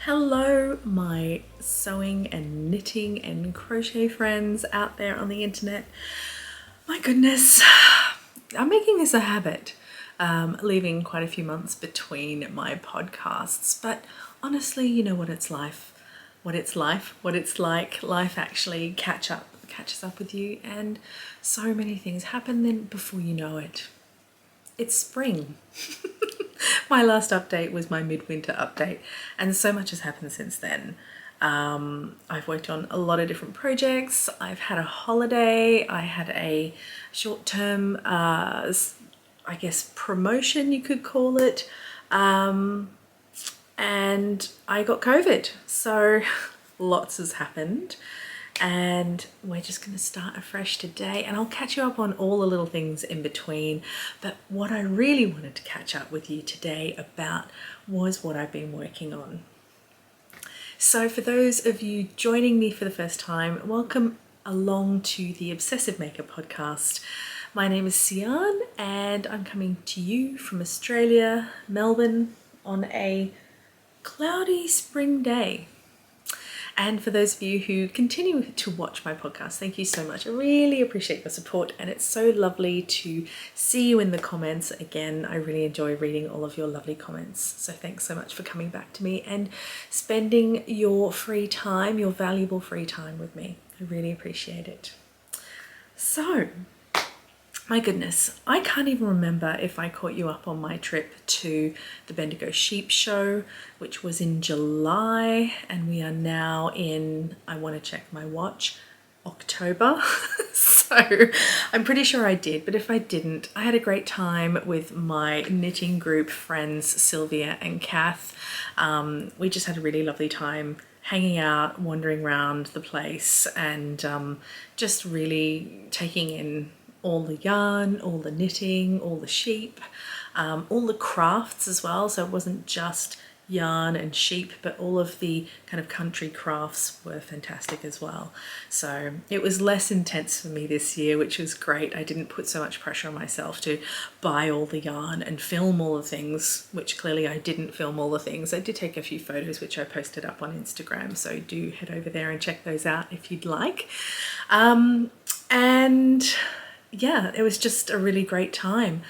Hello, my sewing and knitting and crochet friends out there on the internet. My goodness, I'm making this a habit, leaving quite a few months between my podcasts. But honestly, you know what it's like. Life actually catches up with you, and so many things happen. Then before you know it, it's spring. My last update was my midwinter update, and so much has happened since then. I've worked on a lot of different projects. I've had a holiday. I had a short-term, I guess, promotion, you could call it. And I got COVID. So lots has happened. And we're just going to start afresh today, and I'll catch you up on all the little things in between. But what I really wanted to catch up with you today about was what I've been working on. So for those of you joining me for the first time, welcome along to the Obsessive Maker podcast. My name is Sian, and I'm coming to you from Australia, Melbourne, on a cloudy spring day. And for those of you who continue to watch my podcast, thank you so much. I really appreciate your support, and it's so lovely to see you in the comments. Again, I really enjoy reading all of your lovely comments. So thanks so much for coming back to me and spending your free time, your valuable free time with me. I really appreciate it. So, my goodness, I can't even remember if I caught you up on my trip to the Bendigo sheep show, which was in July, and we are now in, I want to check my watch, October. So I'm pretty sure I did, but if I didn't, I had a great time with my knitting group friends, Sylvia and Kath. We just had a really lovely time hanging out, wandering around the place, and just really taking in all the yarn, all the knitting, all the sheep, all the crafts as well. So it wasn't just yarn and sheep, but all of the kind of country crafts were fantastic as well. So it was less intense for me this year, which was great. I didn't put so much pressure on myself to buy all the yarn and film all the things, which clearly I didn't film all the things. I did take a few photos, which I posted up on Instagram. So do head over there and check those out if you'd like. And yeah, it was just a really great time.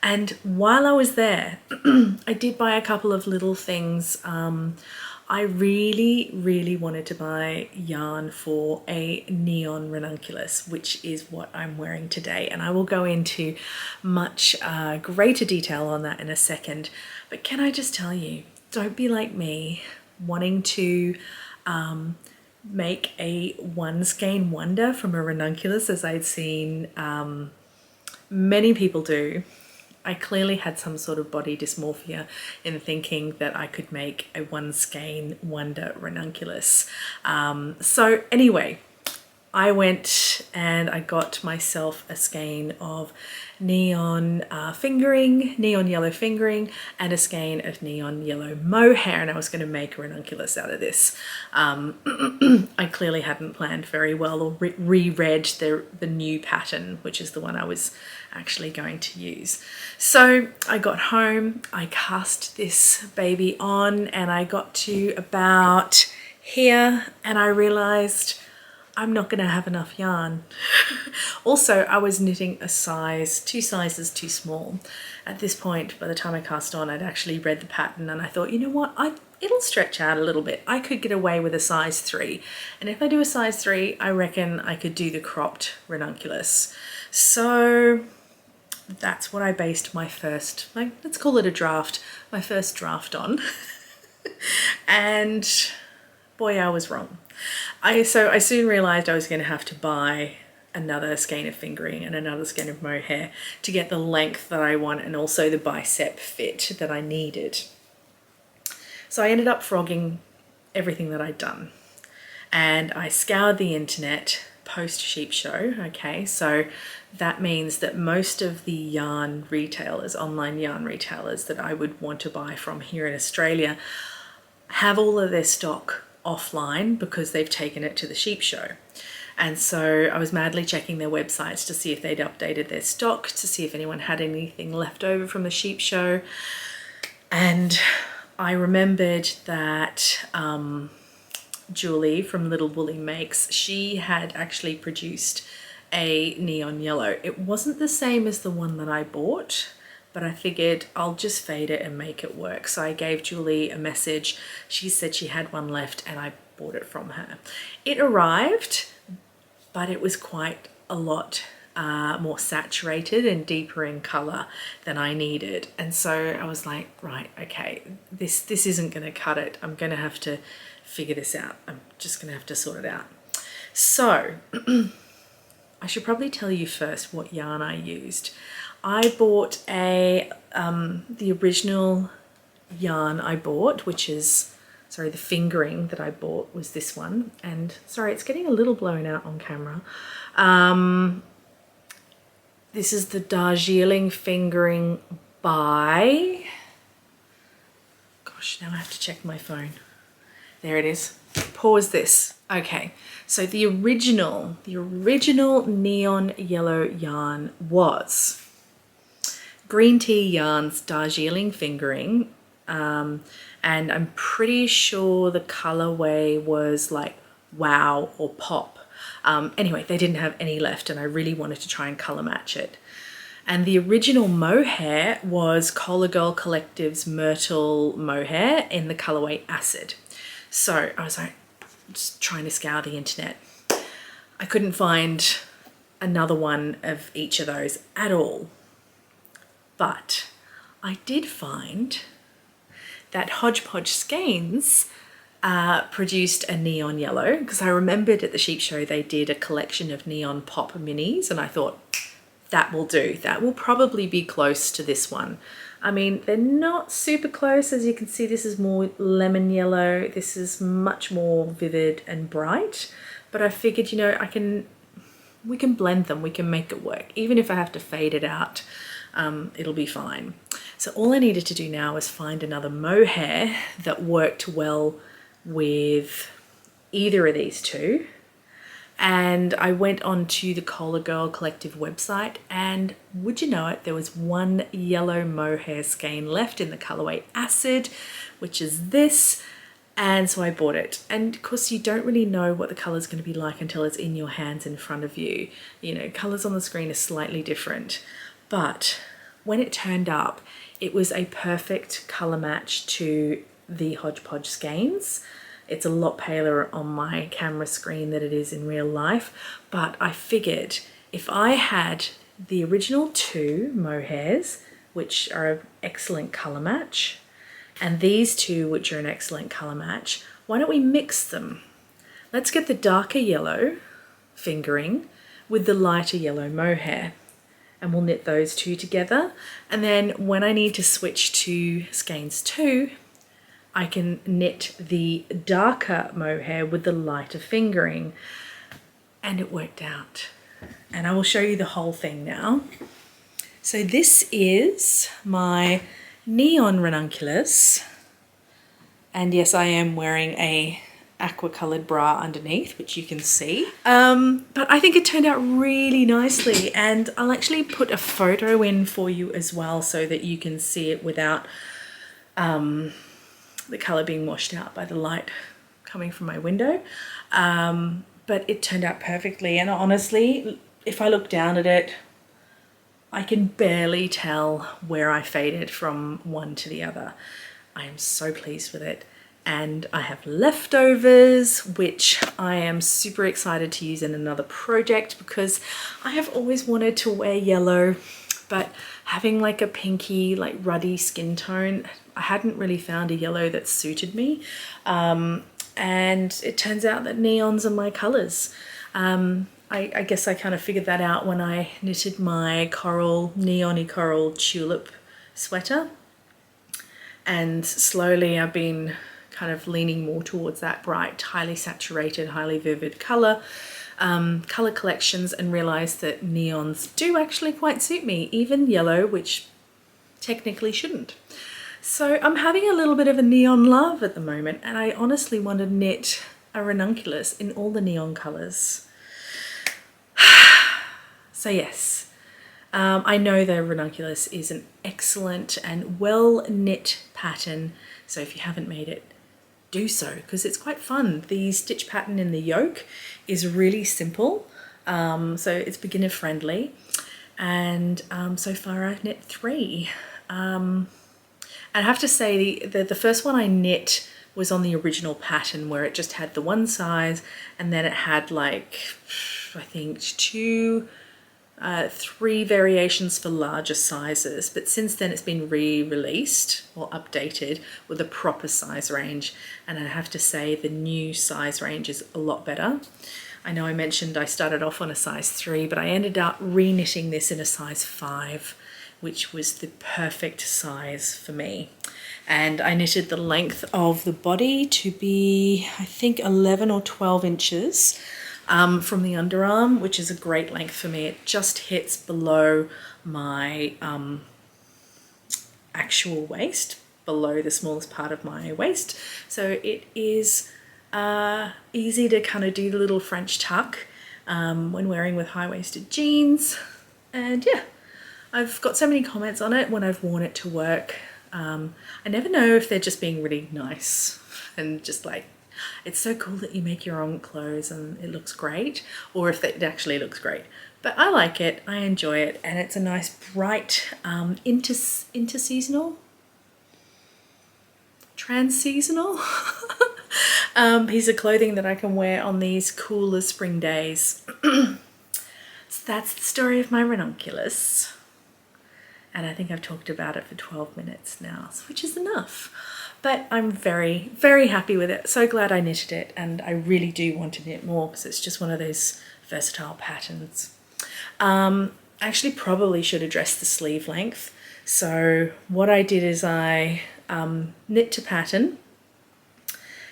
And while I was there, I did buy a couple of little things. I really wanted to buy yarn for a neon Ranunculus, which is what I'm wearing today. And I will go into much greater detail on that in a second. But can I just tell you, don't be like me, wanting to make a one skein wonder from a Ranunculus, as I'd seen many people do. I clearly had some sort of body dysmorphia in thinking that I could make a one skein wonder Ranunculus. So anyway, I went and I got myself a skein of neon fingering, neon yellow fingering, and a skein of neon yellow mohair, and I was going to make a Ranunculus out of this. I clearly hadn't planned very well or reread the new pattern, which is the one I was actually going to use. So I got home, I cast this baby on, and I got to about here, and I realized I'm not going to have enough yarn. Also, I was knitting two sizes too small. At this point, by the time I cast on, I'd actually read the pattern, and I thought, you know what, it'll stretch out a little bit. I could get away with a size 3. And if I do a size 3, I reckon I could do the cropped Ranunculus. So that's what I based my first, let's call it a draft, my first draft on. And boy, I was wrong. I soon realized I was going to have to buy another skein of fingering and another skein of mohair to get the length that I want, and also the bicep fit that I needed. So I ended up frogging everything that I'd done, and I scoured the internet post sheep show. Okay, so that means that most of the yarn retailers, online yarn retailers that I would want to buy from here in Australia, have all of their stock offline because they've taken it to the sheep show. And so I was madly checking their websites to see if they'd updated their stock, to see if anyone had anything left over from the sheep show. And I remembered that Julie from Little Woolly Makes, she had actually produced a neon yellow. It wasn't the same as the one that I bought, but I figured I'll just fade it and make it work. So I gave Julie a message. She said she had one left and I bought it from her. It arrived, but it was quite a lot more saturated and deeper in color than I needed. And so I was like, right, okay, this isn't gonna cut it. I'm gonna have to figure this out. I'm just gonna have to sort it out. So I should probably tell you first what yarn I used. I bought the original yarn I bought, which is, sorry, the fingering that I bought was this one. And sorry, it's getting a little blown out on camera. This is the Darjeeling fingering by, gosh, now I have to check my phone. There it is. Pause this. Okay, so the original neon yellow yarn was Green Tea Yarns Darjeeling fingering, and I'm pretty sure the colorway was like Wow or Pop. Anyway, they didn't have any left and I really wanted to try and color match it. And the original mohair was Cola Girl Collective's Myrtle Mohair in the colorway Acid. So I was like, just trying to scour the internet. I couldn't find another one of each of those at all. But I did find that Hodgepodge Skeins produced a neon yellow, because I remembered at the sheep show they did a collection of neon pop minis and I thought that will do. That will probably be close to this one. I mean, they're not super close. As you can see, this is more lemon yellow. This is much more vivid and bright, but I figured, you know, we can blend them. We can make it work. Even if I have to fade it out, it'll be fine. So all I needed to do now was find another mohair that worked well with either of these two. And I went on to the Cola Girl Collective website and would you know it, there was one yellow mohair skein left in the colorway Acid, which is this. And so I bought it. And of course you don't really know what the color is going to be like until it's in your hands in front of you. You know, colors on the screen are slightly different. But when it turned up, it was a perfect color match to the Hodgepodge Skeins. It's a lot paler on my camera screen than it is in real life, but I figured if I had the original two mohairs, which are an excellent color match, and these two, which are an excellent color match, why don't we mix them? Let's get the darker yellow fingering with the lighter yellow mohair, and we'll knit those two together. And then when I need to switch to Skeins 2, I can knit the darker mohair with the lighter fingering, and it worked out. And I will show you the whole thing now. So this is my neon Ranunculus, and yes, I am wearing a aqua colored bra underneath, which you can see. But I think it turned out really nicely, and I'll actually put a photo in for you as well so that you can see it without the color being washed out by the light coming from my window. But it turned out perfectly, and honestly, if I look down at it, I can barely tell where I faded from one to the other. I am so pleased with it. And I have leftovers, which I am super excited to use in another project because I have always wanted to wear yellow, but having like a pinky, like ruddy skin tone, I hadn't really found a yellow that suited me. And it turns out that neons are my colors. I guess I kind of figured that out when I knitted my coral, neon-y coral tulip sweater. And slowly I've been kind of leaning more towards that bright, highly saturated, highly vivid color collections, and realized that neons do actually quite suit me, even yellow, which technically shouldn't. So I'm having a little bit of a neon love at the moment, and I honestly want to knit a Ranunculus in all the neon colors. So yes, I know the Ranunculus is an excellent and well knit pattern So if you haven't made it, do so, because it's quite fun. The stitch pattern in the yoke is really simple, so it's beginner friendly, and so far I've knit 3. And I have to say the first one I knit was on the original pattern, where it just had the one size, and then it had like, I think 3 variations for larger sizes, but since then it's been re-released or updated with a proper size range, and I have to say the new size range is a lot better. I know I mentioned I started off on a size 3, but I ended up re-knitting this in a size 5, which was the perfect size for me. And I knitted the length of the body to be, I think, 11 or 12 inches. From the underarm, which is a great length for me. It just hits below my actual waist, below the smallest part of my waist. So it is easy to kind of do the little French tuck when wearing with high-waisted jeans. And yeah, I've got so many comments on it when I've worn it to work. I never know if they're just being really nice and just like, it's so cool that you make your own clothes and it looks great, or if it actually looks great. But I like it, I enjoy it, and it's a nice bright interseasonal, trans-seasonal piece of clothing that I can wear on these cooler spring days. So that's the story of my Ranunculus. And I think I've talked about it for 12 minutes now, which is enough. But I'm very, very happy with it. So glad I knitted it, and I really do want to knit more because it's just one of those versatile patterns. I actually probably should address the sleeve length. So what I did is I knit to pattern,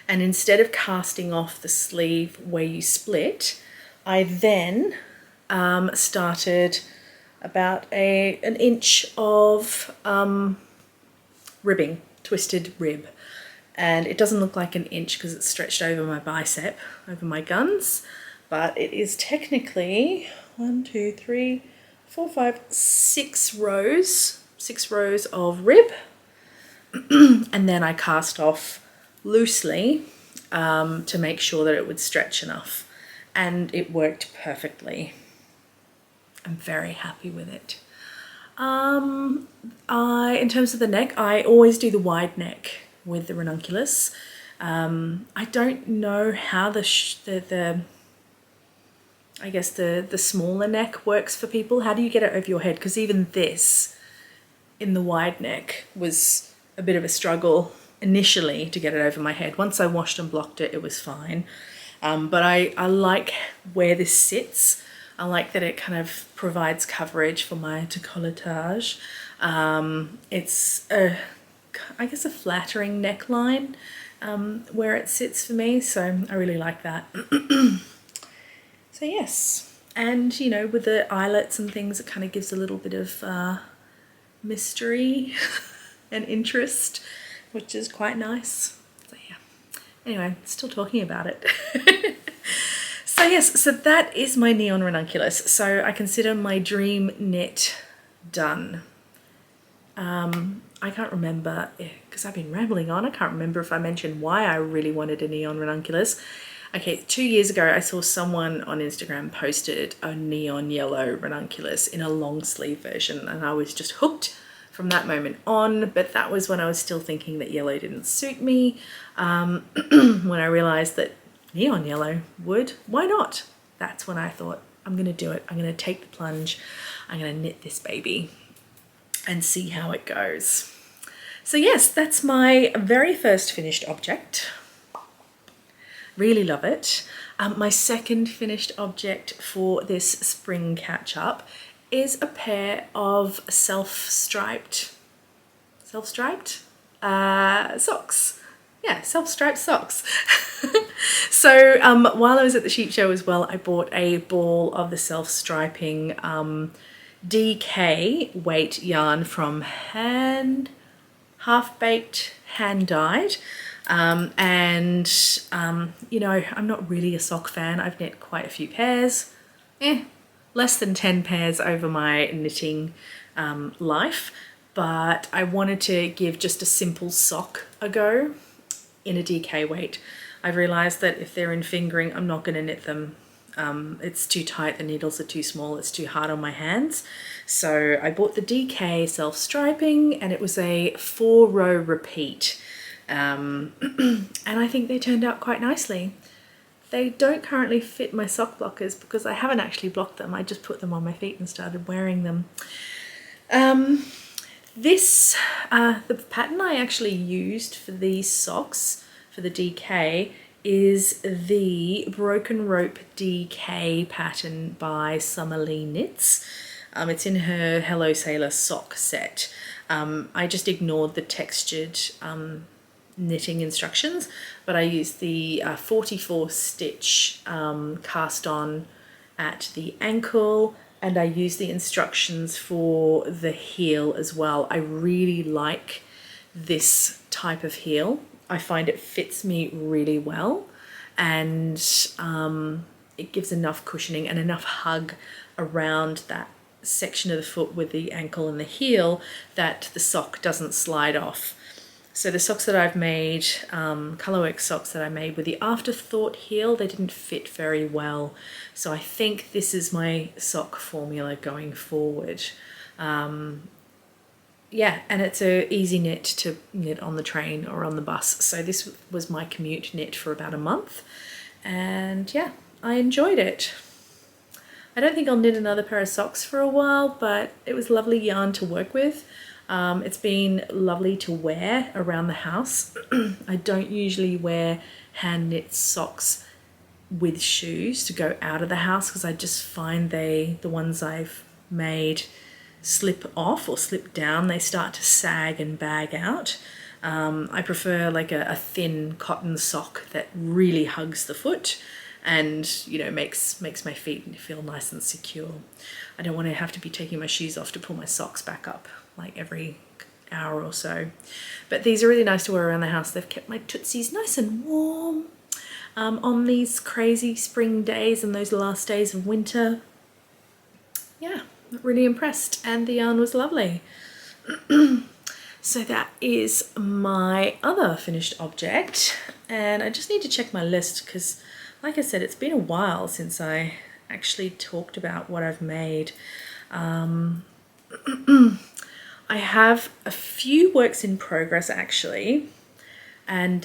and instead of casting off the sleeve where you split, I then started about an inch of ribbing, twisted rib, and it doesn't look like an inch because it's stretched over my bicep, over my guns, but it is technically 1, 2, 3, 4, 5, 6 rows of rib. And then I cast off loosely to make sure that it would stretch enough, and it worked perfectly. I'm very happy with it. In terms of the neck, I always do the wide neck with the Ranunculus. I don't know how the smaller neck works for people. How do you get it over your head? Because even this in the wide neck was a bit of a struggle initially to get it over my head. Once I washed and blocked it, it was fine. But I like where this sits. I like that it kind of provides coverage for my décolletage. It's I guess a flattering neckline where it sits for me, so I really like that. So yes, and you know, with the eyelets and things, it kind of gives a little bit of mystery and interest, which is quite nice. So yeah, anyway, still talking about it. So yes, so that is my neon ranunculus. So I consider my dream knit done. I can't remember, because I've been rambling on, I can't remember if I mentioned why I really wanted a neon ranunculus. Okay, 2 years ago I saw someone on Instagram posted a neon yellow ranunculus in a long sleeve version, and I was just hooked from that moment on, but that was when I was still thinking that yellow didn't suit me. When I realized that neon yellow would, why not? That's when I thought, I'm gonna do it. I'm gonna take the plunge. I'm gonna knit this baby and see how it goes. So yes, that's my very first finished object. Really love it. My second finished object for this spring catch-up is a pair of self-striped socks. Yeah, self-striped socks. So while I was at the sheep show as well, I bought a ball of the self-striping DK weight yarn from Half-Baked Hand Dyed. You know, I'm not really a sock fan. I've knit quite a few pairs, less than 10 pairs over my knitting life. but I wanted to give just a simple sock a go in a DK weight. I've realized that if they're in fingering, I'm not going to knit them. It's too tight, the needles are too small, it's too hard on my hands. So I bought the DK self-striping, and it was a 4-row repeat. And I think they turned out quite nicely. They don't currently fit my sock blockers because I haven't actually blocked them. I just put them on my feet and started wearing them. The pattern I actually used for these socks, for the DK, is the Broken Rope DK pattern by Summer Lee Knits. It's in her Hello Sailor sock set. I just ignored the textured knitting instructions, but I used the 44 stitch cast on at the ankle, and I used the instructions for the heel as well. I really like this type of heel. I find it fits me really well, and it gives enough cushioning and enough hug around that section of the foot with the ankle and the heel that the sock doesn't slide off. So the socks that I've made, Colourworks socks that I made with the Afterthought heel, they didn't fit very well. So I think this is my sock formula going forward. Yeah, and it's a easy knit to knit on the train or on the bus. So this was my commute knit for about a month, and yeah, I enjoyed it. I don't think I'll knit another pair of socks for a while, but it was lovely yarn to work with. It's been lovely to wear around the house. I don't usually wear hand knit socks with shoes to go out of the house because I just find the ones I've made slip off or slip down. They start to sag and bag out. I prefer like a thin cotton sock that really hugs the foot and, you know, makes my feet feel nice and secure. I don't want to have to be taking my shoes off to pull my socks back up like every hour or so. But these are really nice to wear around the house. They've kept my tootsies nice and warm on these crazy spring days and those last days of winter. Yeah, really impressed, and the yarn was lovely. So that is my other finished object, and I just need to check my list because, like I said, it's been a while since I actually talked about what I've made. I have a few works in progress actually, and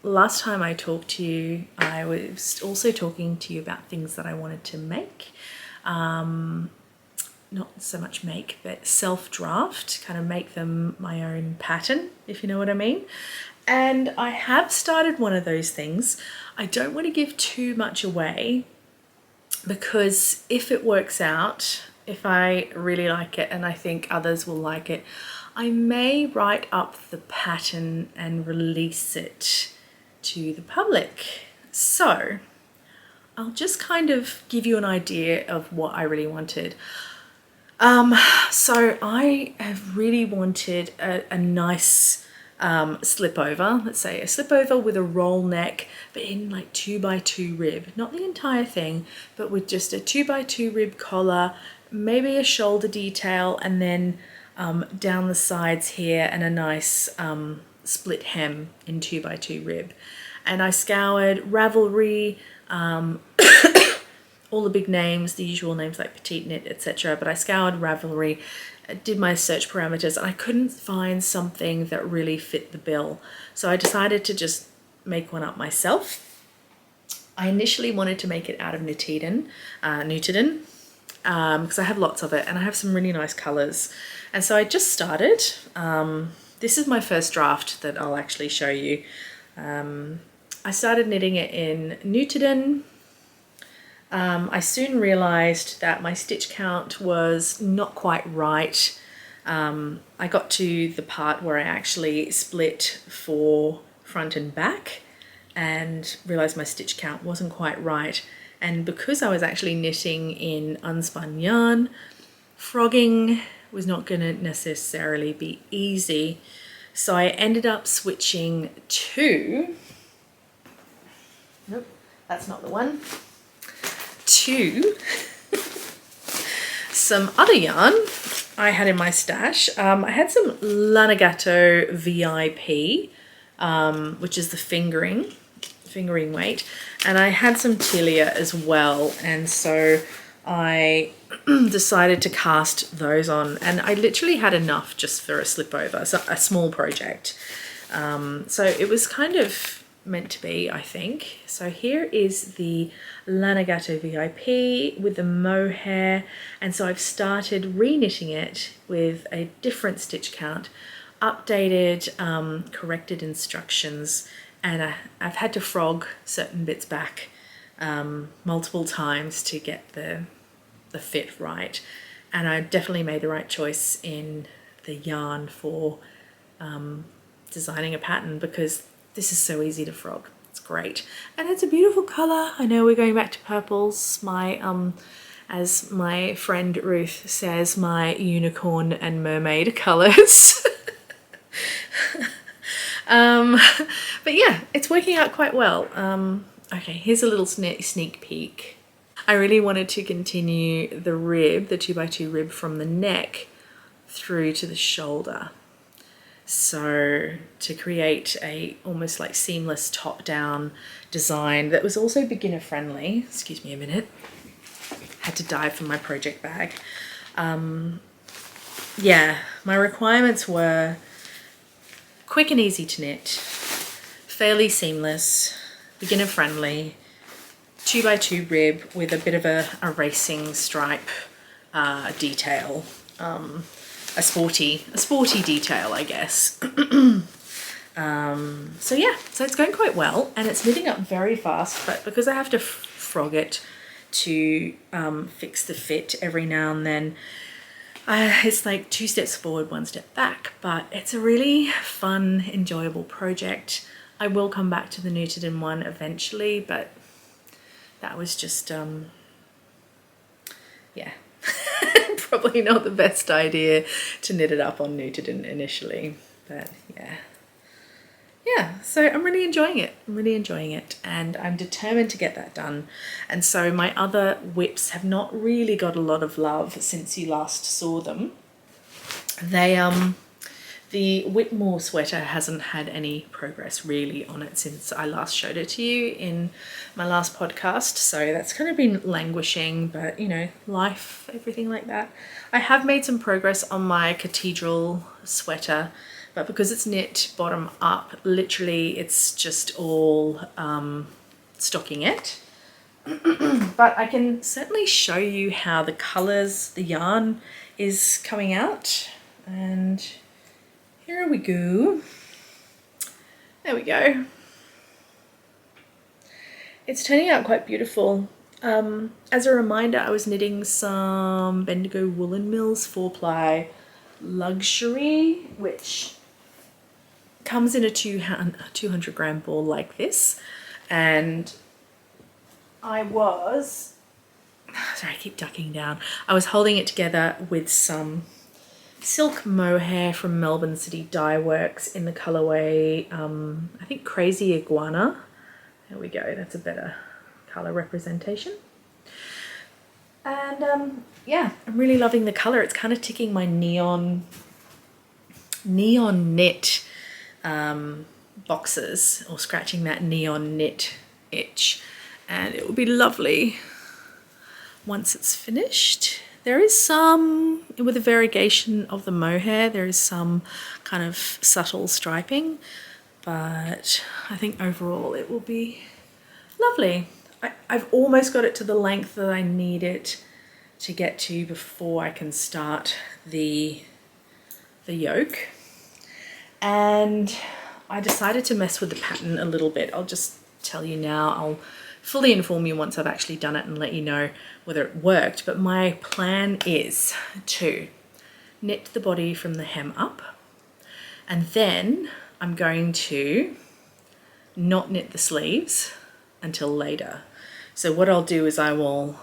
last time I talked to you, I was also talking to you about things that I wanted to make. Not so much make, but self-draft, kind of make them my own pattern, if you know what I mean. And I have started one of those things. I don't want to give too much away because if it works out, if I really like it and I think others will like it, I may write up the pattern and release it to the public. So I'll just kind of give you an idea of what I really wanted. So I have really wanted a nice slipover, let's say a slipover with a roll neck, but in like 2x2 rib, not the entire thing, but with just a 2x2 rib collar, maybe a shoulder detail, and then down the sides here, and a nice split hem in 2x2 rib. And I scoured Ravelry, all the big names, the usual names like Petite Knit, etc. But I scoured Ravelry, did my search parameters, and I couldn't find something that really fit the bill. So I decided to just make one up myself. I initially wanted to make it out of Nutiden, because I have lots of it and I have some really nice colors. And so I just started. This is my first draft that I'll actually show you. I started knitting it in Nutiden. I soon realized that my stitch count was not quite right. I got to the part where I actually split for front and back and realized my stitch count wasn't quite right. And because I was actually knitting in unspun yarn, frogging was not going to necessarily be easy. So I ended up switching to, nope, that's not the one, to some other yarn. I had in my stash. I had some Lanigato VIP, which is the fingering weight, and I had some Tilia as well, and so I decided to cast those on, and I literally had enough just for a slipover, so a small project. So it was kind of meant to be, I think. So here is the Lanigato VIP with the mohair, and so I've started reknitting it with a different stitch count, updated, corrected instructions, and I've had to frog certain bits back multiple times to get the fit right, and I definitely made the right choice in the yarn for designing a pattern, because this is so easy to frog. It's great, and it's a beautiful color. I know we're going back to purples. My as my friend Ruth says, my unicorn and mermaid colors. But yeah, it's working out quite well. Okay, here's a little sneak peek. I really wanted to continue the rib, the 2x2 rib from the neck through to the shoulder. So to create a almost like seamless top-down design that was also beginner friendly. Excuse me a minute. Had to dive for my project bag. Yeah, my requirements were quick and easy to knit, fairly seamless, beginner friendly, 2x2 rib with a bit of a racing stripe detail, a sporty detail, I guess. So yeah, so it's going quite well, and it's knitting up very fast, but because I have to frog it to fix the fit every now and then, it's like 2 steps forward, 1 step back, but it's a really fun, enjoyable project. I will come back to the knitted in one eventually, but that was just, yeah, probably not the best idea to knit it up on knitted in initially, but yeah. Yeah, so I'm really enjoying it. I'm really enjoying it, and I'm determined to get that done. And so my other whips have not really got a lot of love since you last saw them. They, the Whitmore sweater hasn't had any progress really on it since I last showed it to you in my last podcast. So that's kind of been languishing, but you know, life, everything like that. I have made some progress on my Cathedral Sweater, but because it's knit bottom up, literally it's just all stockinette. But I can certainly show you how the colors, the yarn is coming out. And here we go. There we go. It's turning out quite beautiful. As a reminder, I was knitting some Bendigo Woolen Mills 4-ply luxury, which comes in a 200 gram ball like this, and I was, sorry, I keep ducking down. I was holding it together with some silk mohair from Melbourne City Dye Works in the colorway, I think Crazy Iguana. There we go, that's a better color representation. And yeah, I'm really loving the color. It's kind of ticking my neon knit boxes, or scratching that neon knit itch, and it will be lovely once it's finished. There is some, with a variegation of the mohair, there is some kind of subtle striping, but I think overall it will be lovely. I've almost got it to the length that I need it to get to before I can start the yoke. And I decided to mess with the pattern a little bit. I'll just tell you now. I'll fully inform you once I've actually done it and let you know whether it worked. But my plan is to knit the body from the hem up, and then I'm going to not knit the sleeves until later. So what I'll do is I will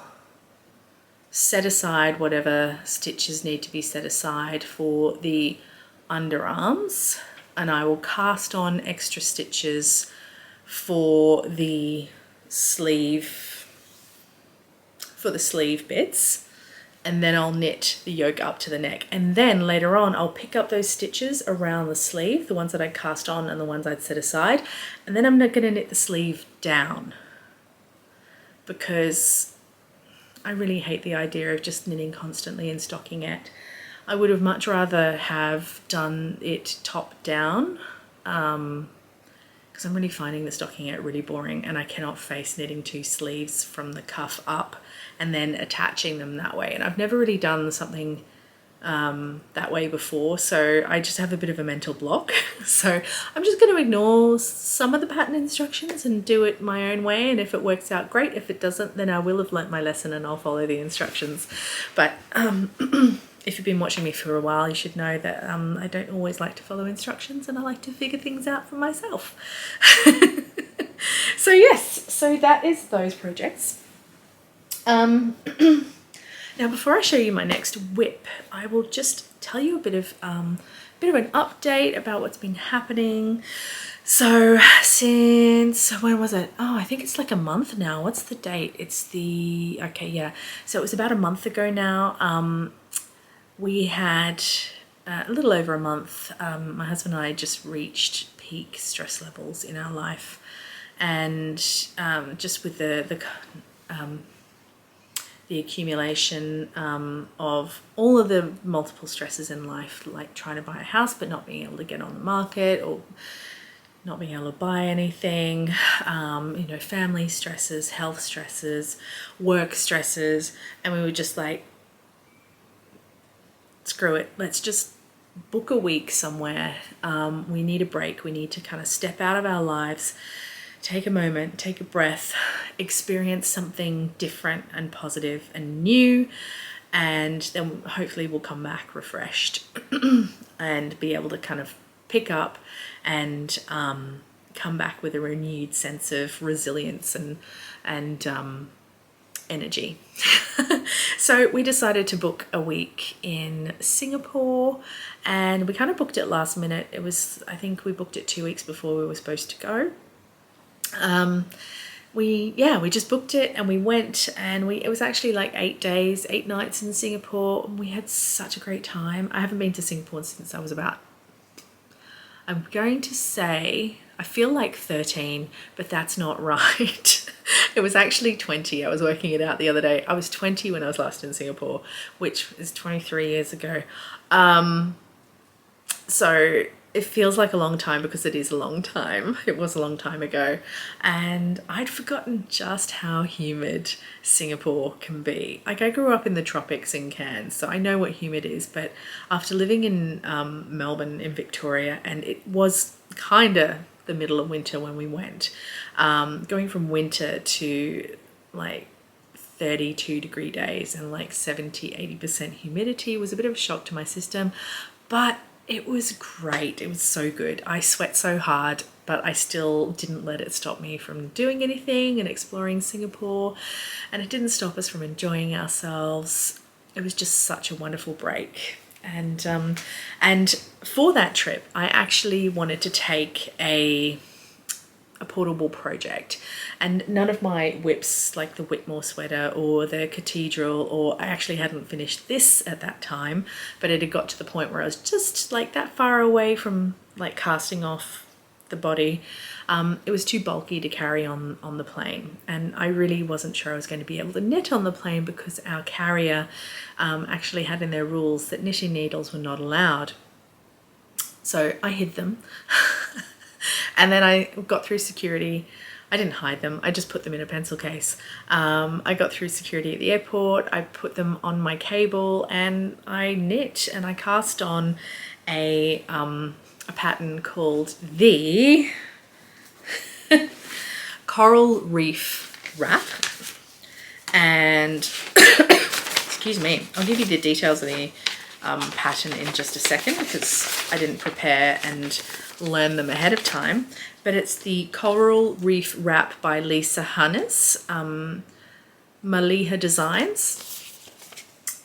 set aside whatever stitches need to be set aside for the underarms, and I will cast on extra stitches for the sleeve bits, and then I'll knit the yoke up to the neck. And then later on, I'll pick up those stitches around the sleeve, the ones that I cast on and the ones I'd set aside. And then I'm not gonna knit the sleeve down because I really hate the idea of just knitting constantly and stockinette. I would have much rather have done it top down because I'm really finding the stockinette really boring, and I cannot face knitting 2 sleeves from the cuff up and then attaching them that way. And I've never really done something that way before, so I just have a bit of a mental block. So I'm just going to ignore some of the pattern instructions and do it my own way, and if it works out, great. If it doesn't, then I will have learnt my lesson and I'll follow the instructions. But if you've been watching me for a while, you should know that I don't always like to follow instructions, and I like to figure things out for myself. So yes, so that is those projects. Now, before I show you my next whip, I will just tell you a bit of an update about what's been happening. So since, when was it? Oh, I think it's like a month now. What's the date? It's the, okay, yeah. So it was about a month ago now. We had a little over a month. My husband and I just reached peak stress levels in our life, and just with the accumulation of all of the multiple stresses in life, like trying to buy a house but not being able to get on the market, or not being able to buy anything, you know, family stresses, health stresses, work stresses, and we were just like, screw it, let's just book a week somewhere. We need a break. We need to kind of step out of our lives, take a moment, take a breath, experience something different and positive and new, and then hopefully we'll come back refreshed and be able to kind of pick up and come back with a renewed sense of resilience and energy. So we decided to book a week in Singapore, and we kind of booked it last minute. It was, I think we booked it 2 weeks before we were supposed to go. We just booked it and we went, and it was actually like 8 days, 8 nights in Singapore. We had such a great time. I haven't been to Singapore since I was about, I'm going to say, I feel like 13, but that's not right. It was actually 20. I was working it out the other day. I was 20 when I was last in Singapore, which is 23 years ago. So it feels like a long time because it is a long time. It was a long time ago. And I'd forgotten just how humid Singapore can be. Like, I grew up in the tropics in Cairns, so I know what humid is. But after living in Melbourne in Victoria, and it was kind of the middle of winter when we went, going from winter to like 32-degree days and like 70-80% humidity was a bit of a shock to my system, but it was great. It was so good. I sweat so hard, but I still didn't let it stop me from doing anything and exploring Singapore, and it didn't stop us from enjoying ourselves. It was just such a wonderful break. And for that trip, I actually wanted to take a portable project, and none of my whips, like the Whitmore sweater or the Cathedral, or I actually hadn't finished this at that time, but it had got to the point where I was just like that far away from like casting off the body. It was too bulky to carry on the plane, and I really wasn't sure I was going to be able to knit on the plane because our carrier actually had in their rules that knitting needles were not allowed. So I hid them. And then I got through security. I didn't hide them, I just put them in a pencil case. I got through security at the airport, I put them on my cable, and I knit and I cast on a pattern called the Coral Reef Wrap. And excuse me, I'll give you the details of the pattern in just a second because I didn't prepare and learn them ahead of time. But it's the Coral Reef Wrap by Lisa Hannes, Maliha Designs.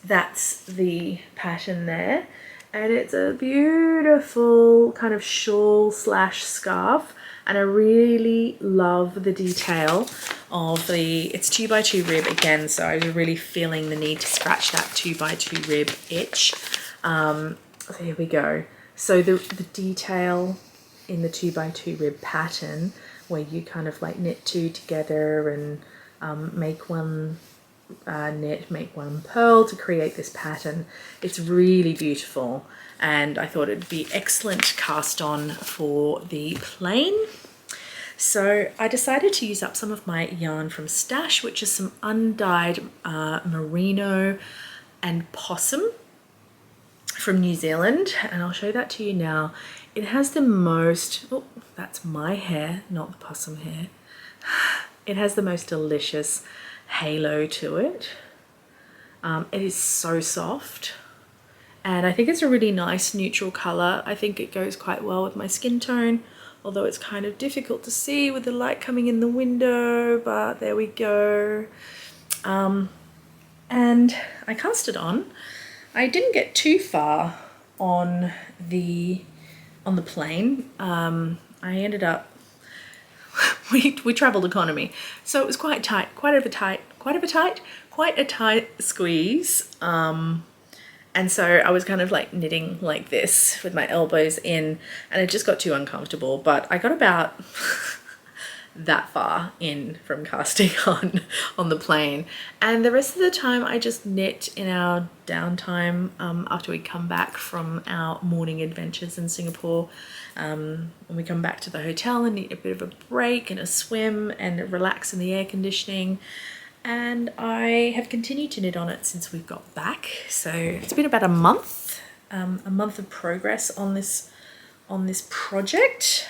That's the pattern there, and it's a beautiful kind of shawl slash scarf, and I really love the detail of it's 2x2 rib again, so I was really feeling the need to scratch that 2x2 rib itch. So here we go. So the detail in the 2x2 rib pattern, where you kind of like knit two together and make one knit, make one purl to create this pattern. It's really beautiful, and I thought it'd be excellent cast on for the plain. So I decided to use up some of my yarn from Stash, which is some undyed merino and possum from New Zealand, and I'll show that to you now. It has the most, oh, that's my hair, not the possum hair. It has the most delicious halo to it. It is so soft, and I think it's a really nice neutral color. I think it goes quite well with my skin tone, although it's kind of difficult to see with the light coming in the window, but there we go. And I cast it on. I didn't get too far on the plane. I ended up, we traveled economy, so it was quite tight, quite a tight squeeze. And so I was kind of like knitting like this with my elbows in, and it just got too uncomfortable. But I got about that far in from casting on the plane, and the rest of the time I just knit in our downtime after we come back from our morning adventures in Singapore. When we come back to the hotel and need a bit of a break and a swim and relax in the air conditioning. And I have continued to knit on it since we've got back. So it's been about a month of progress on this project.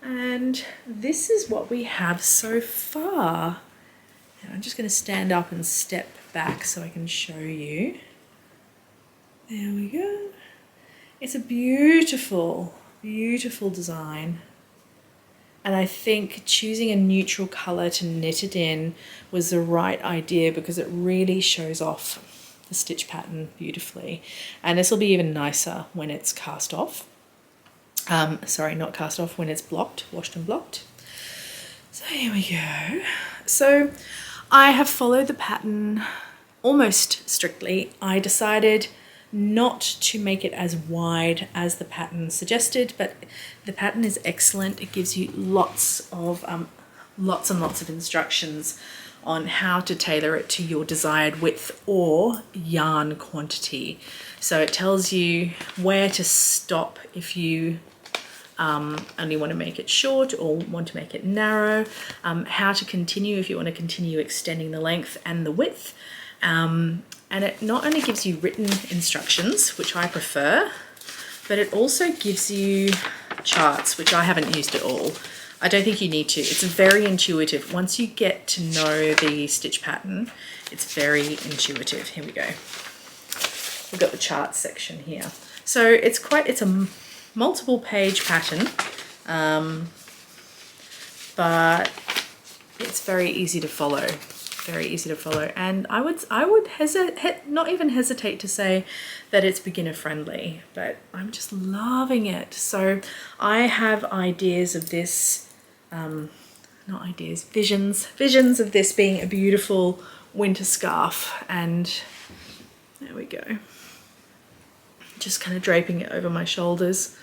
And this is what we have so far. And I'm just going to stand up and step back so I can show you. There we go. It's a beautiful, beautiful design. And I think choosing a neutral color to knit it in was the right idea, because it really shows off the stitch pattern beautifully. And this will be even nicer when it's cast off. Sorry, not cast off, when it's blocked, washed and blocked. So here we go. So I have followed the pattern almost strictly. I decided not to make it as wide as the pattern suggested, but the pattern is excellent. It gives you lots and lots of instructions on how to tailor it to your desired width or yarn quantity. So it tells you where to stop if you only want to make it short or want to make it narrow, how to continue if you want to continue extending the length and the width. And it not only gives you written instructions, which I prefer, but it also gives you charts, which I haven't used at all. I don't think you need to. It's very intuitive. Once you get to know the stitch pattern, it's very intuitive. Here we go. We've got the charts section here. So it's a multiple page pattern, but it's very easy to follow. Very easy to follow, and I would not even hesitate to say that it's beginner friendly, but I'm just loving it. So I have ideas of this, not ideas, visions of this being a beautiful winter scarf, and there we go. Just kind of draping it over my shoulders.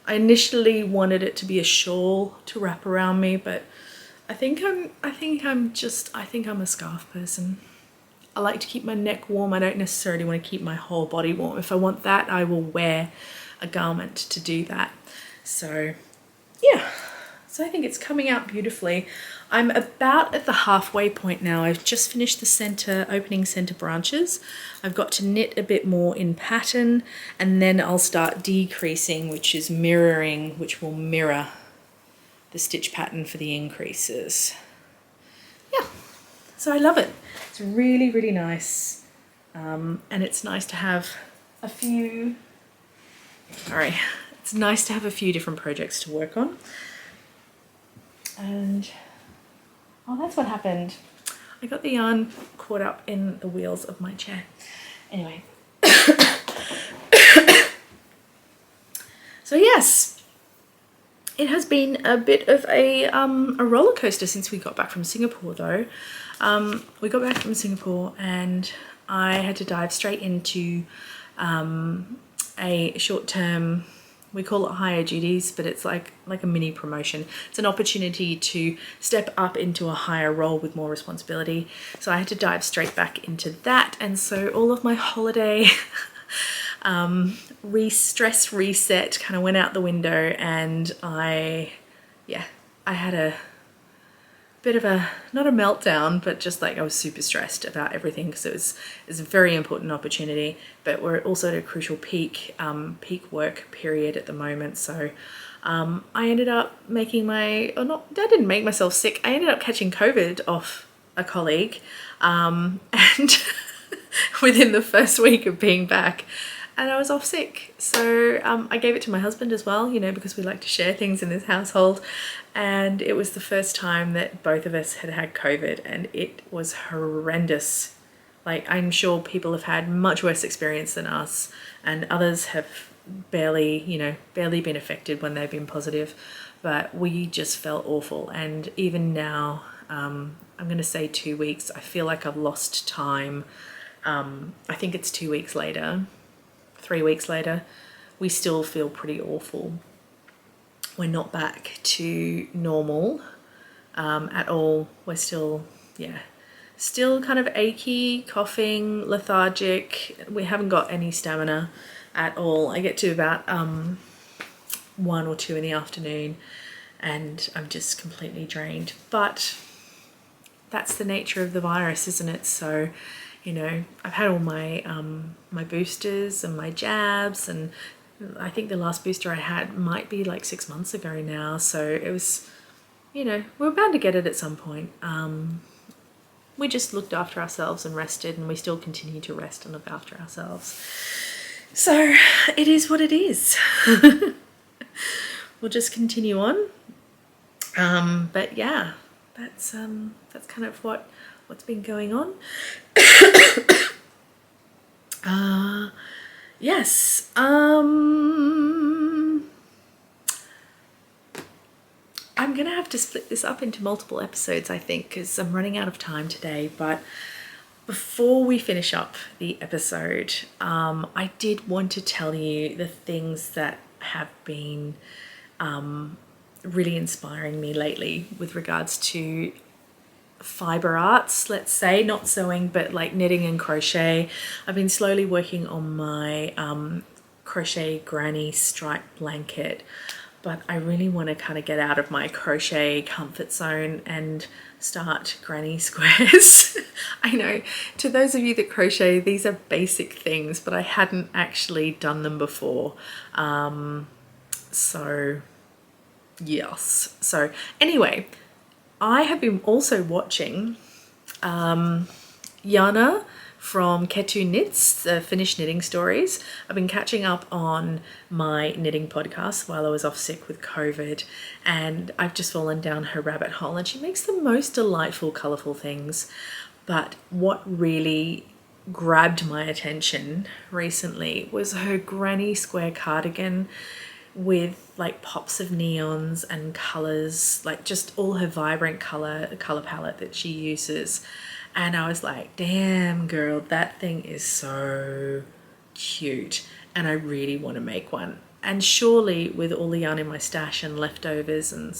I initially wanted it to be a shawl to wrap around me, but I think I'm a scarf person. I like to keep my neck warm. I don't necessarily want to keep my whole body warm. If I want that, I will wear a garment to do that. So yeah, so I think it's coming out beautifully. I'm about at the halfway point now. I've just finished the opening center branches. I've got to knit a bit more in pattern, and then I'll start decreasing, which will mirror the stitch pattern for the increases. Yeah, so I love it. It's really, really nice. And it's nice to have a few, it's nice to have a few different projects to work on. And, oh, that's what happened. I got the yarn caught up in the wheels of my chair. Anyway. So yes, It has been a bit of a roller coaster since we got back from Singapore though. We got back from Singapore and I had to dive straight into a short-term, we call it higher duties, but it's like a mini promotion. It's an opportunity to step up into a higher role with more responsibility. So I had to dive straight back into that. And so all of my holiday stress reset kind of went out the window, and I had a bit of a, not a meltdown, but just like I was super stressed about everything because it was a very important opportunity, but we're also at a crucial peak work period at the moment. So I ended up I didn't make myself sick. I ended up catching COVID off a colleague and within the first week of being back. And I was off sick. So I gave it to my husband as well, you know, because we like to share things in this household. And it was the first time that both of us had COVID, and it was horrendous. Like, I'm sure people have had much worse experience than us, and others have barely been affected when they've been positive. But we just felt awful. And even now, I'm going to say 2 weeks, I feel like I've lost time. I think it's 2 weeks later. 3 weeks later, we still feel pretty awful. We're not back to normal at all. We're still kind of achy, coughing, lethargic. We haven't got any stamina at all. I get to about 1 or 2 in the afternoon and I'm just completely drained. But that's the nature of the virus, isn't it? So, you know, I've had all my my boosters and my jabs, and I think the last booster I had might be like 6 months ago now. So it was, you know, we were bound to get it at some point. We just looked after ourselves and rested, and we still continue to rest and look after ourselves. So it is what it is. We'll just continue on. But yeah, that's kind of what's been going on. Yes. I'm gonna have to split this up into multiple episodes, I think, because I'm running out of time today. But before we finish up the episode, I did want to tell you the things that have been really inspiring me lately with regards to fiber arts, let's say, not sewing, but like knitting and crochet. I've been slowly working on my crochet granny striped blanket, but I really want to kind of get out of my crochet comfort zone and start granny squares. I know, to those of you that crochet, these are basic things, but I hadn't actually done them before. So yes. So anyway, I have been also watching Jana from Ketu Knits, the Finnish knitting stories. I've been catching up on my knitting podcast while I was off sick with COVID, and I've just fallen down her rabbit hole, and she makes the most delightful, colourful things. But what really grabbed my attention recently was her granny square cardigan with like pops of neons and colors, like just all her vibrant color palette that she uses. And I was like, damn girl, that thing is so cute, and I really want to make one. And surely with all the yarn in my stash and leftovers and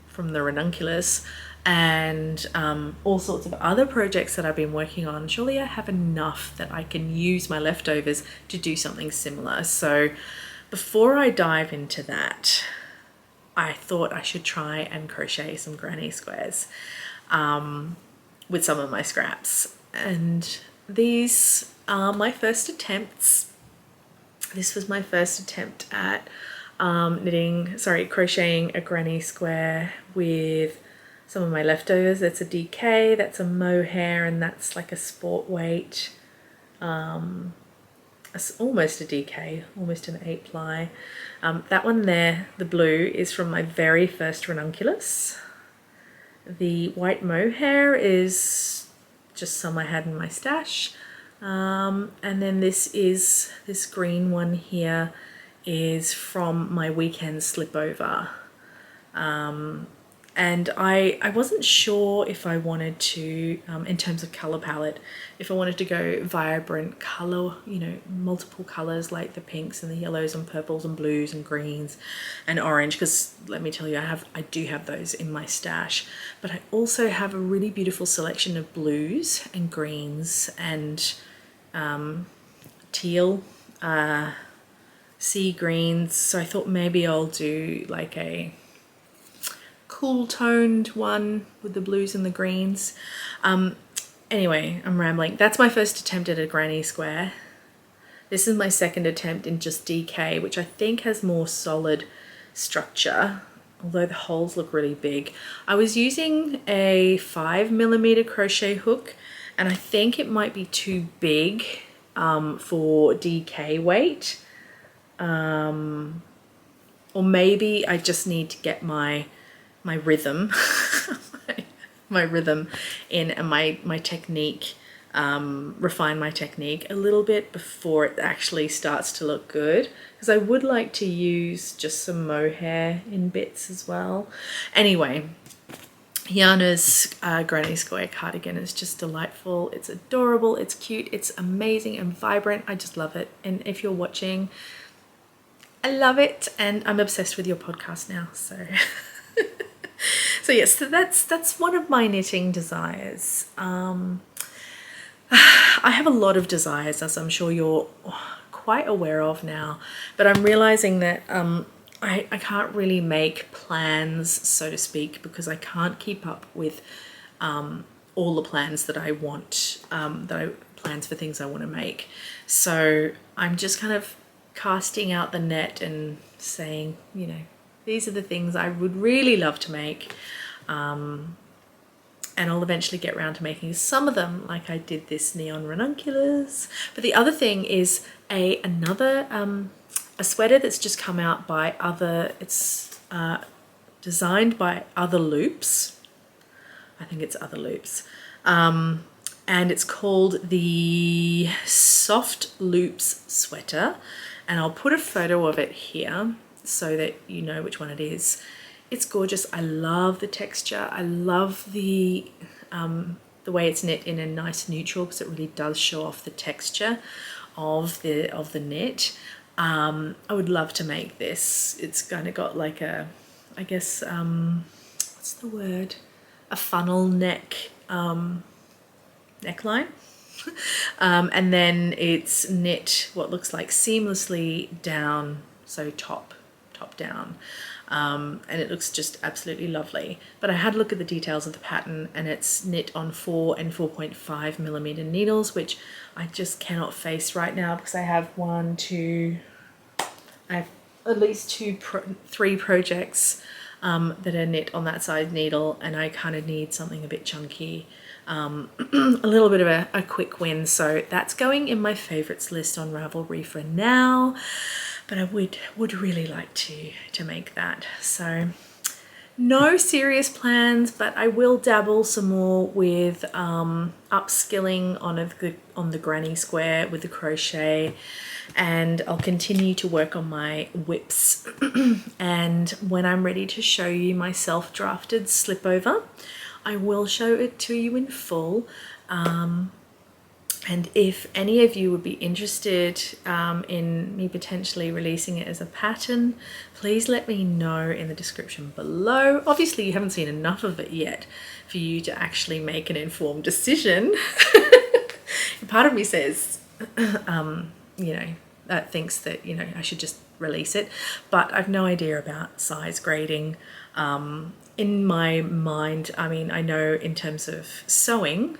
from the Ranunculus and all sorts of other projects that I've been working on, surely I have enough that I can use my leftovers to do something similar. So before I dive into that, I thought I should try and crochet some granny squares with some of my scraps. And these are my first attempts. This was my first attempt at crocheting a granny square with some of my leftovers. That's a DK, that's a mohair, and that's like a sport weight. Almost a DK, almost an 8 ply. That one there, the blue, is from my very first Ranunculus. The white mohair is just some I had in my stash. And then this green one here is from my weekend slipover. And I wasn't sure if I wanted to, in terms of colour palette, if I wanted to go vibrant colour, you know, multiple colours like the pinks and the yellows and purples and blues and greens and orange, because let me tell you, I do have those in my stash. But I also have a really beautiful selection of blues and greens and teal, sea greens. So I thought maybe I'll do like a cool toned one with the blues and the greens. Anyway, I'm rambling. That's my first attempt at a granny square. This is my second attempt in just DK, which I think has more solid structure, although the holes look really big. I was using a 5mm crochet hook, and I think it might be too big for DK weight. Or maybe I just need to get my rhythm, my rhythm in, and my technique, refine my technique a little bit before it actually starts to look good. Because I would like to use just some mohair in bits as well. Anyway, Yana's granny square cardigan is just delightful. It's adorable, it's cute, it's amazing and vibrant. I just love it. And if you're watching, I love it, and I'm obsessed with your podcast now, so so yes, so that's one of my knitting desires. I have a lot of desires, as I'm sure you're quite aware of now, but I'm realizing that I can't really make plans, so to speak, because I can't keep up with all the plans that I want, plans for things I want to make. So I'm just kind of casting out the net and saying, you know, these are the things I would really love to make, and I'll eventually get around to making some of them, like I did this neon Ranunculus. But the other thing is another sweater that's just come out by it's designed by Other Loops. I think it's Other Loops. And it's called the Soft Loops sweater. And I'll put a photo of it here so that you know which one it is. It's gorgeous. I love the texture. I love the way it's knit in a nice neutral, because it really does show off the texture of the knit. I would love to make this. It's kind of got like a, I guess, what's the word? A funnel neck neckline. And then it's knit what looks like seamlessly down, so top down. And it looks just absolutely lovely. But I had a look at the details of the pattern, and it's knit on 4 and 4.5mm needles, which I just cannot face right now because I have I have at least 3 projects that are knit on that size needle, and I kind of need something a bit chunky, a little bit of a quick win. So that's going in my favorites list on Ravelry for now, but I would really like to make that. So no serious plans, but I will dabble some more with upskilling on the granny square with the crochet, and I'll continue to work on my whips. And when I'm ready to show you my self-drafted slipover, I will show it to you in full. And if any of you would be interested in me potentially releasing it as a pattern, please let me know in the description below. Obviously, you haven't seen enough of it yet for you to actually make an informed decision. Part of me says, you know, that thinks that, you know, I should just release it, but I've no idea about size grading. In my mind, I mean, I know in terms of sewing,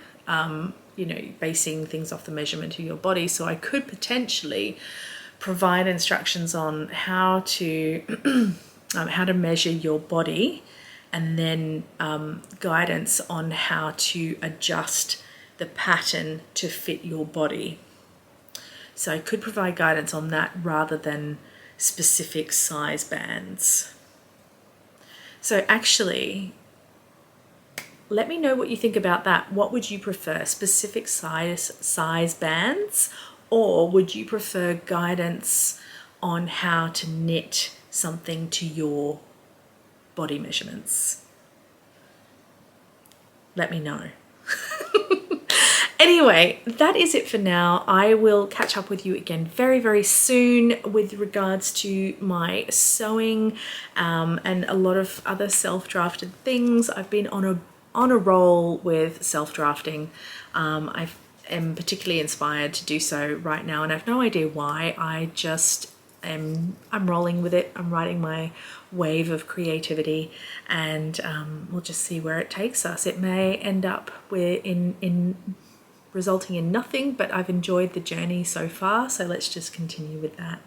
you know, basing things off the measurement of your body, so I could potentially provide instructions on how to measure your body, and then guidance on how to adjust the pattern to fit your body. So I could provide guidance on that rather than specific size bands. So actually, let me know what you think about that. What would you prefer, specific size bands, or would you prefer guidance on how to knit something to your body measurements, let me know. Anyway, that is it for now. I will catch up with you again very, very soon with regards to my sewing and a lot of other self-drafted things. I've been on a roll with self-drafting. I am particularly inspired to do so right now, and I have no idea why. I'm rolling with it. I'm riding my wave of creativity, and we'll just see where it takes us. It may end up resulting in nothing, but I've enjoyed the journey so far, so let's just continue with that.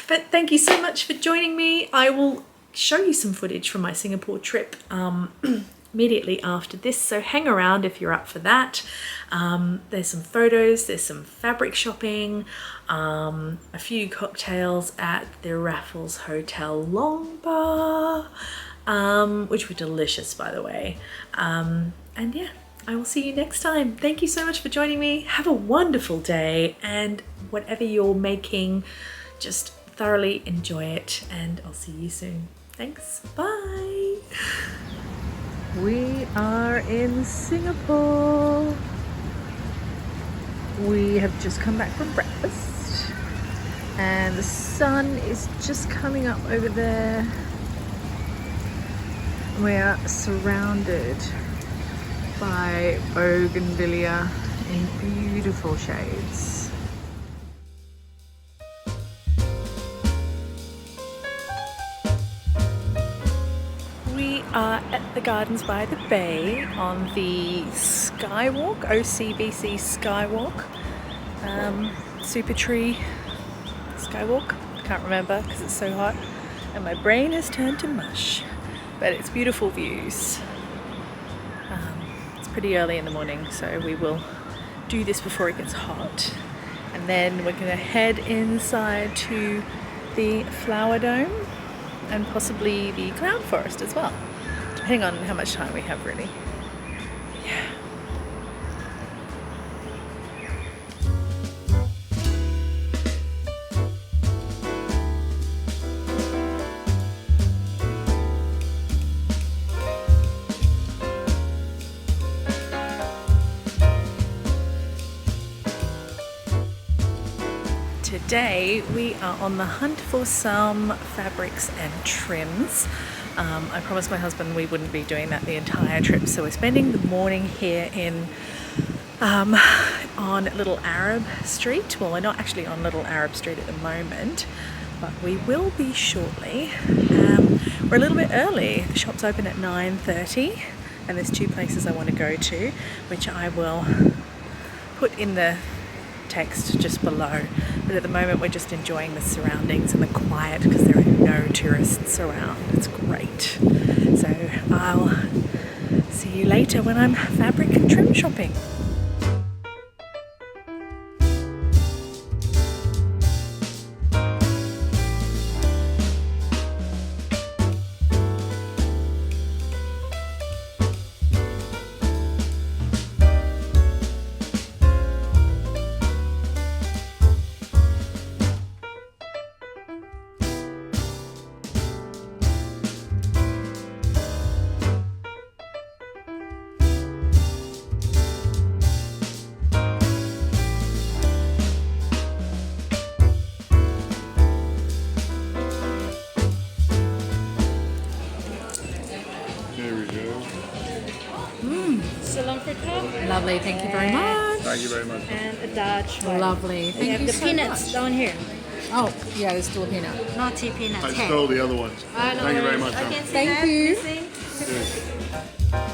But thank you so much for joining me. I will show you some footage from my Singapore trip immediately after this, so hang around if you're up for that. There's some photos, there's some fabric shopping, a few cocktails at the Raffles Hotel Long Bar, which were delicious, by the way. And yeah, I will see you next time. Thank you so much for joining me. Have a wonderful day, and whatever you're making, just thoroughly enjoy it, and I'll see you soon. Thanks. Bye. We are in Singapore. We have just come back from breakfast, and the sun is just coming up over there. We are surrounded by bougainvillea in beautiful shades. We are at the Gardens by the Bay on the Skywalk, OCBC Skywalk, Super Tree Skywalk. I can't remember because it's so hot and my brain has turned to mush, but it's beautiful views. Pretty early in the morning, so we will do this before it gets hot, and then we're going to head inside to the Flower Dome and possibly the Cloud Forest as well, depending on how much time we have, really. Yeah. Today we are on the hunt for some fabrics and trims. I promised my husband we wouldn't be doing that the entire trip, so we're spending the morning here in on Little Arab Street. Well, we're not actually on Little Arab Street at the moment, but we will be shortly. We're a little bit early. The shop's open at 9:30, and there's two places I want to go to, which I will put in the text just below. But at the moment we're just enjoying the surroundings and the quiet because there are no tourists around. It's great. So I'll see you later when I'm fabric and trim shopping. Lovely, thank you very much. Thank you very much. And a Dutch one. Lovely, thank you the so peanuts much. down here. Oh, yeah, there's still peanut. Naughty peanuts. I stole the other ones. No Thank you very worries. much. I Tom. can see Thank that. you. Missing. Cheers.